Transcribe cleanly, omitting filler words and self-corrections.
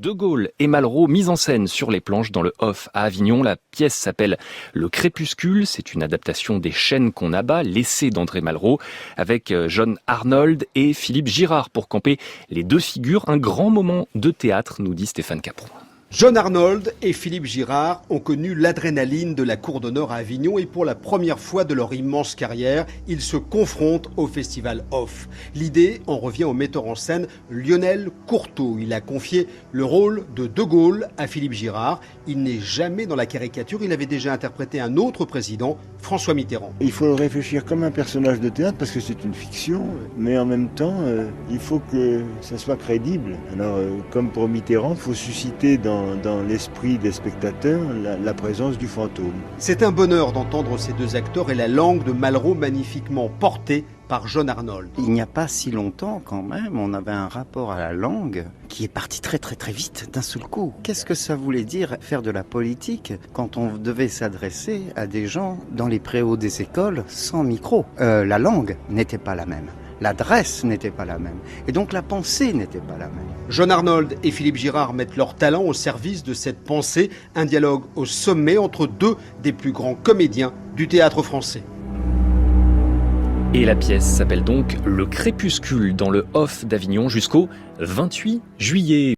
De Gaulle et Malraux, mise en scène sur les planches dans le Off à Avignon. La pièce s'appelle Le Crépuscule. C'est une adaptation des Chaînes qu'on abat, l'essai d'André Malraux, avec John Arnold et Philippe Girard pour camper les deux figures. Un grand moment de théâtre, nous dit Stéphane Capron. John Arnold et Philippe Girard ont connu l'adrénaline de la Cour d'honneur à Avignon et pour la première fois de leur immense carrière, ils se confrontent au festival Off. L'idée en revient au metteur en scène Lionel Courteau. Il a confié le rôle de De Gaulle à Philippe Girard. Il n'est jamais dans la caricature, il avait déjà interprété un autre président, François Mitterrand. Il faut le réfléchir comme un personnage de théâtre parce que c'est une fiction, mais en même temps, il faut que ça soit crédible. Alors, comme pour Mitterrand, il faut susciter dans l'esprit des spectateurs la présence du fantôme. C'est un bonheur d'entendre ces deux acteurs et la langue de Malraux magnifiquement portée par John Arnold. Il n'y a pas si longtemps quand même, on avait un rapport à la langue qui est parti très vite d'un seul coup. Qu'est-ce que ça voulait dire faire de la politique quand on devait s'adresser à des gens dans les préaux des écoles sans micro? La langue n'était pas la même. L'adresse n'était pas la même. Et donc la pensée n'était pas la même. John Arnold et Philippe Girard mettent leur talent au service de cette pensée. Un dialogue au sommet entre deux des plus grands comédiens du théâtre français. Et la pièce s'appelle donc Le Crépuscule dans le Off d'Avignon jusqu'au 28 juillet.